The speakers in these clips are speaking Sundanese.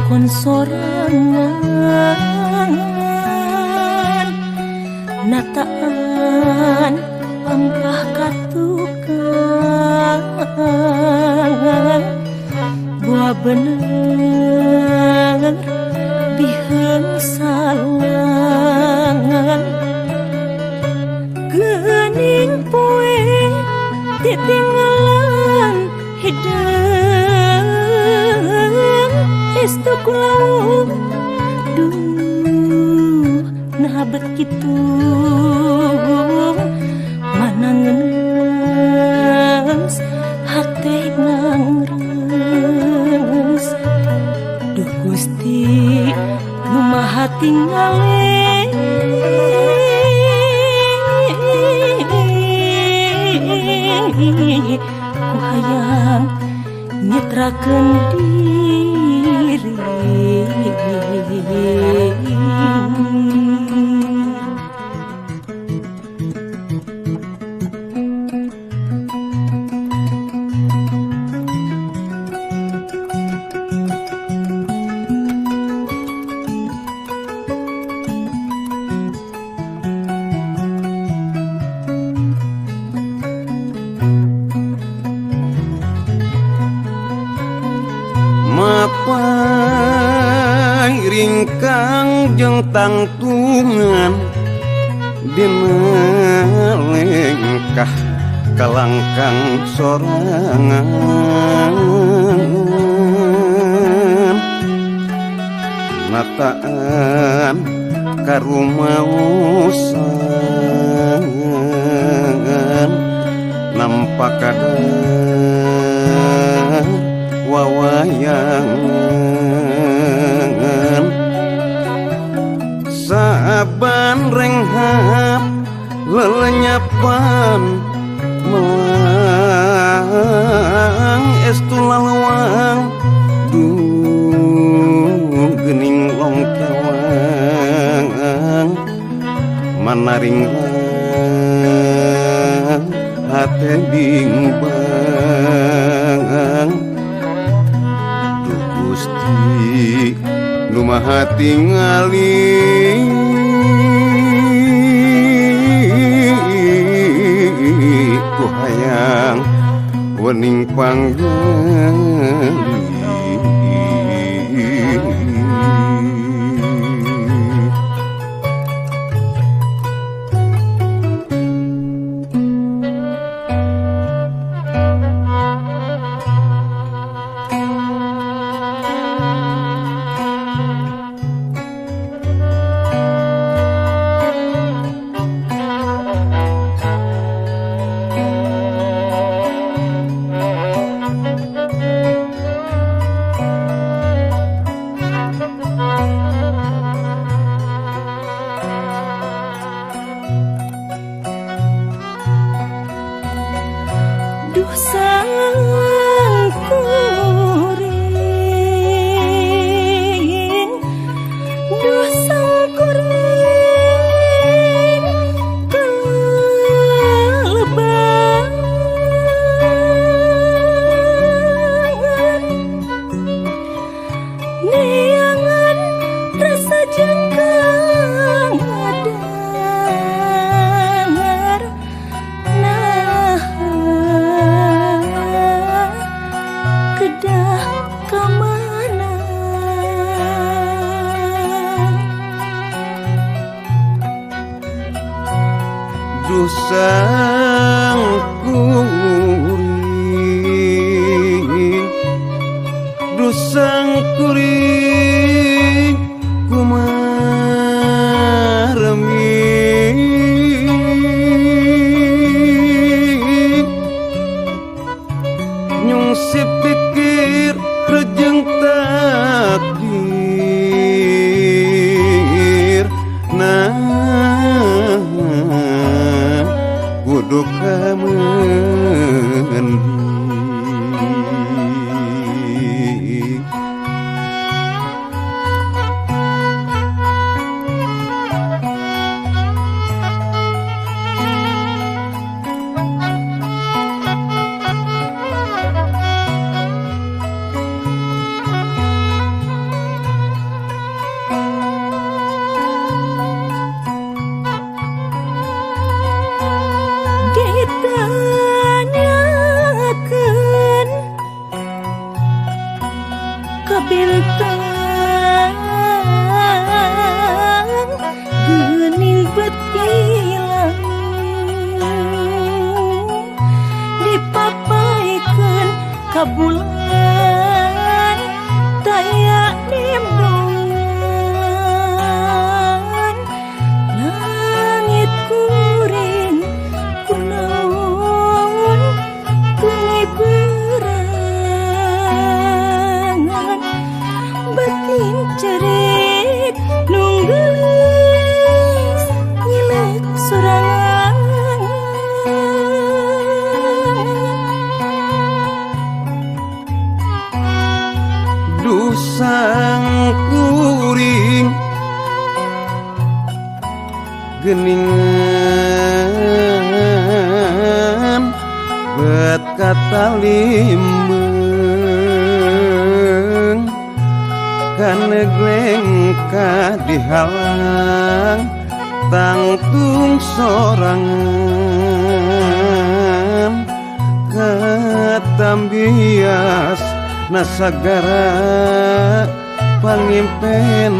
pohon sorangan nataan pampah katukan buah bener biheung salangan geuning poe titinggalan hideung estu kulaung duh nah bet kitu mana ngeus hate ngangreus duh Gusti nu maha tingali ku hayang nyetrakeun diri ringkang jeung tangtungan dina lengkah kalangkang sorangan nataan karumausan nampak kada wawayangan saban renghap lelenyapan melang estu lalawang duh geuning longkawang manaring hate bimbang duh Gusti nu maha tingali ku hayang wening panggali dusang kuring kumaremi nyung si pikir rejeng takdir nah kudu kamendi kabulan daya nimbangan langit kuring kunaon kungi berangan batin cerit nunggelis nyilet sorangan dusang kuring geningan bet kata limbeng kanegleng kadihalang tangtung sorangan katambias nasagara pangimpenan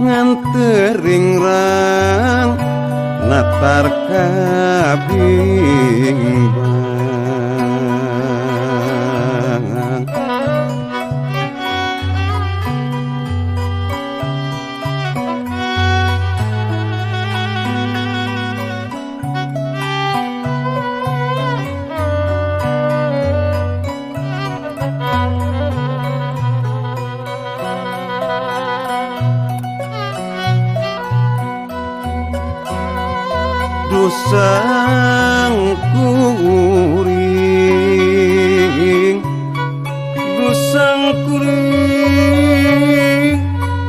ngantering rang natar kabimbang dusang kuring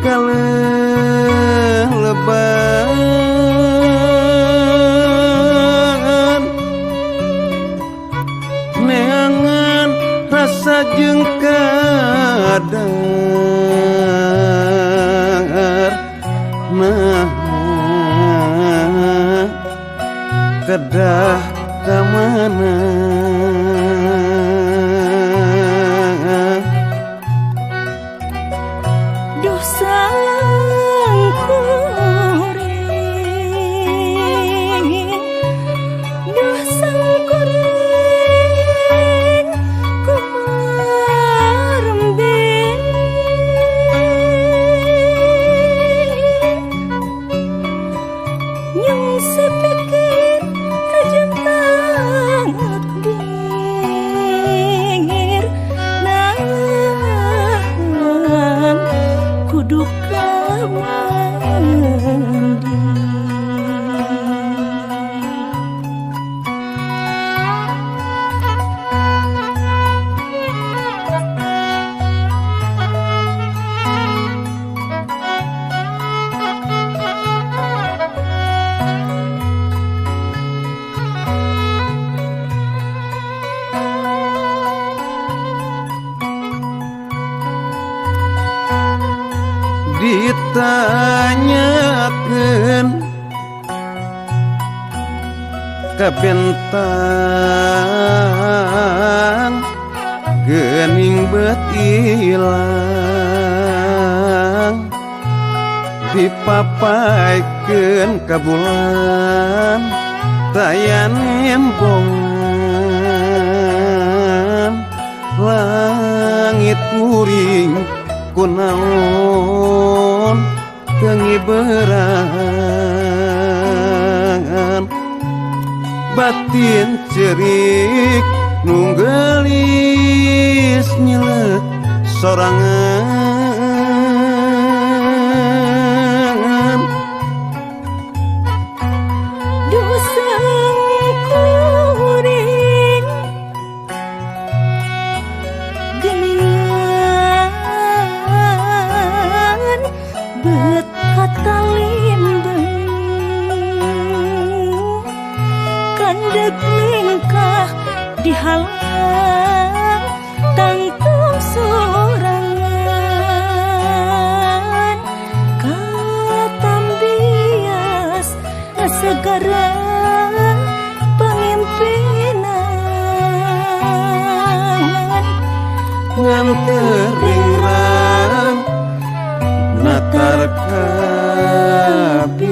kaleleban neangan rasa jeung kadar kedah kamana dusang kuring kumaremben nyung sepikir rajentang dingir nang kudu kamandi ditanyakeun kabentang geuning beut ilang dipapaikeun ka bulan tayan embongan langit kuring kunaon kengiberangan batin cerik nunggelis nyelet sorangan dusang kuring geningan bet kata limbeng kandeg lingkah dihalang tangtung sorangan katambias segara pangimpinan ngantering rang natar kabimbang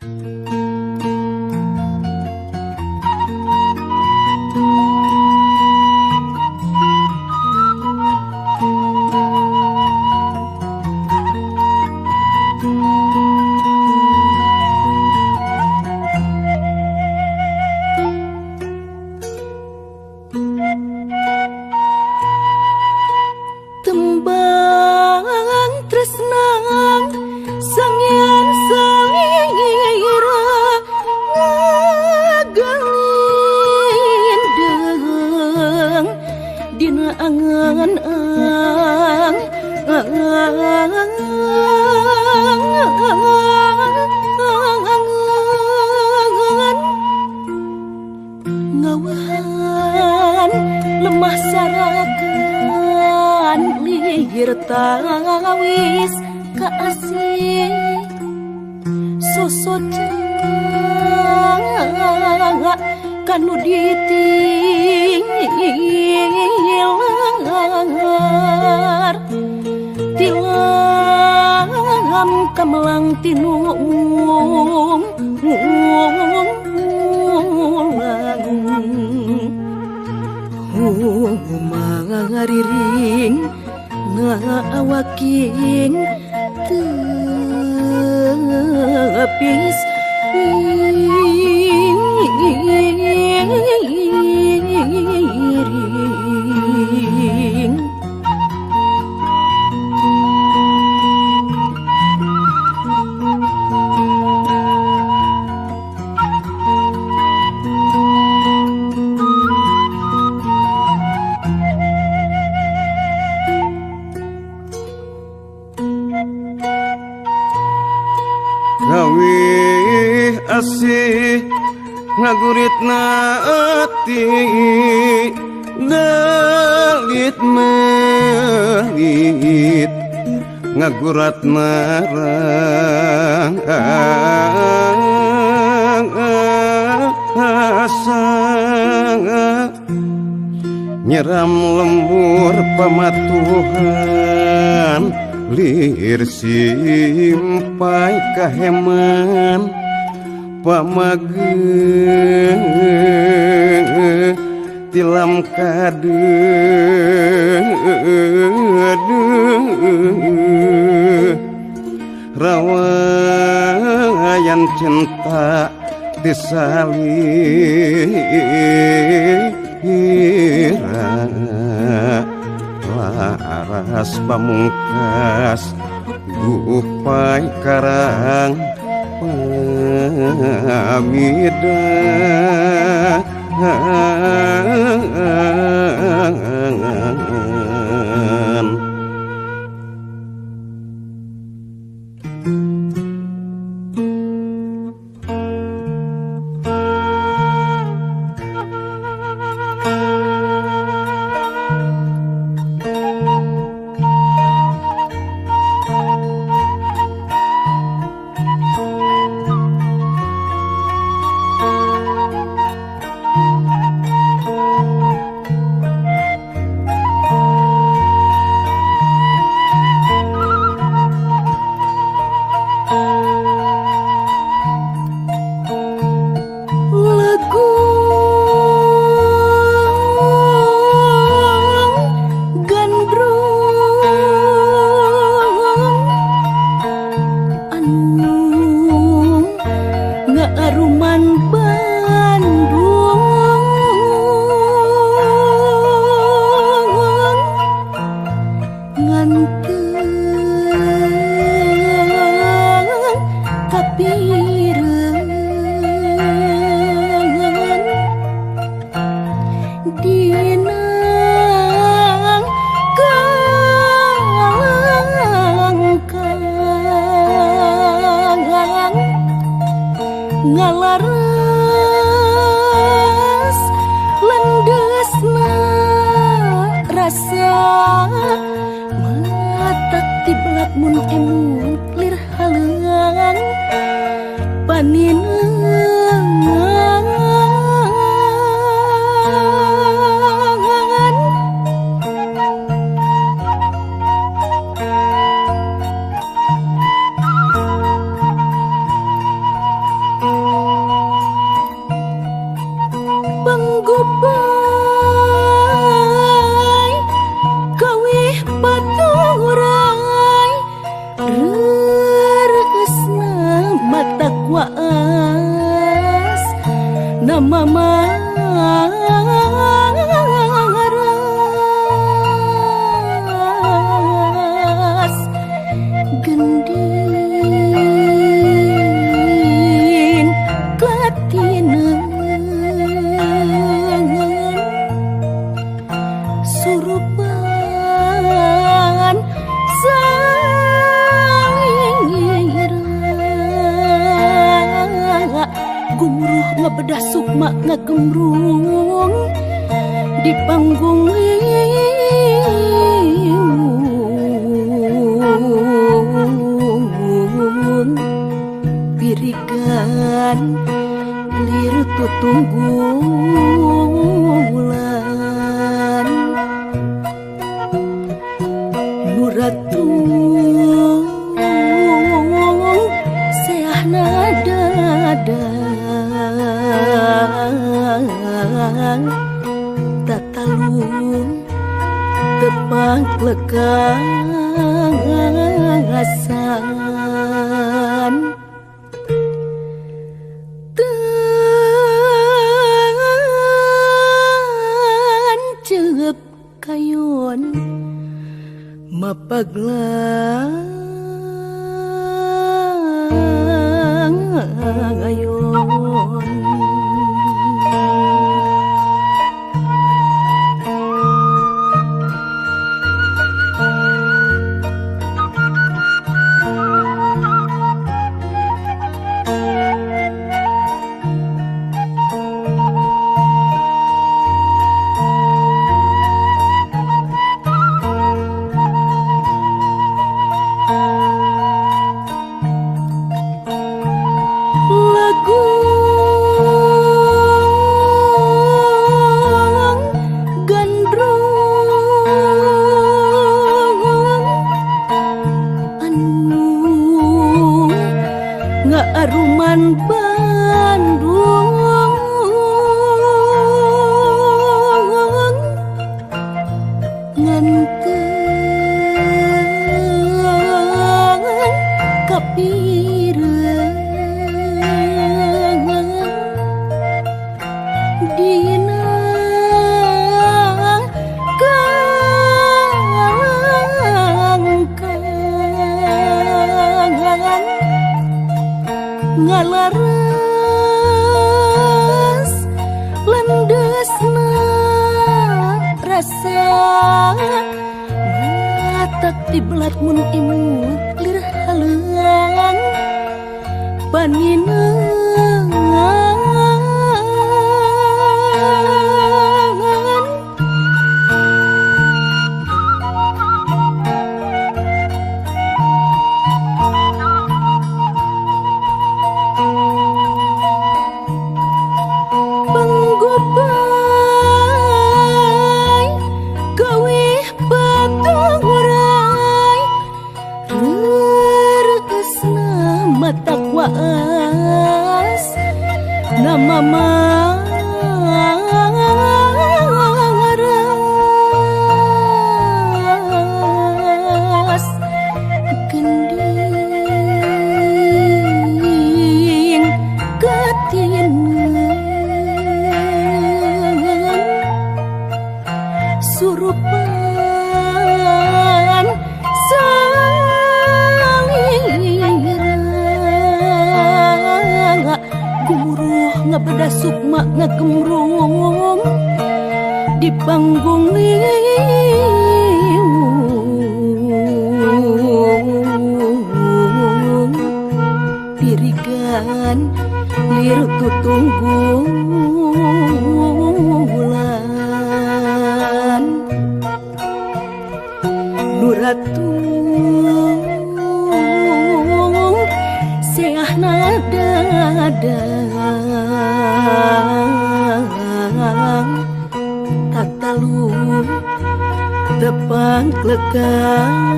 Tembang tresnang sangyan salira ngagalindeng dina angan-ang ngawahan lemah sarakan lihir tawis kaasih sosocang kanu ditinggilar tilam kamelang tinuung mangariring ngaawaking tepis iring Gawih asih ngaguritna ati dalit melit ngagurat narang asa nyeram lembur pamatuhan lir simpai kaheman pamage tilam kade rawayan cinta disalira laras pamungkas gupai karang pamidan ngalaras lendesna rasa matak ti belat mun emu lir haleungan paninengan surupan salira gumuruh ngebedah sukma ngagemrung di panggung pirikan liru tutunggulan nuratu seah nada tatalung tepang lekang asan ceup kayon mapaglang ayon aruman Bandung nganteng kapireung dina kangkangan ngalaras landesna rasa ngatak di belat mun imut lir halang panina takwaas nama maras gending katin surupan gumuruh ngabedah sukma ngagemrung di panggung pirikan liru tutunggulan nuratu seah nada tatalung tepang lekang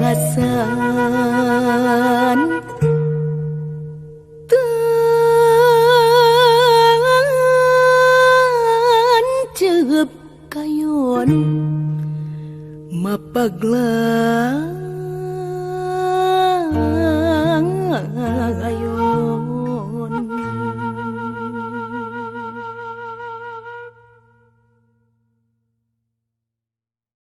asan tan ceup kayon mapaglang ayon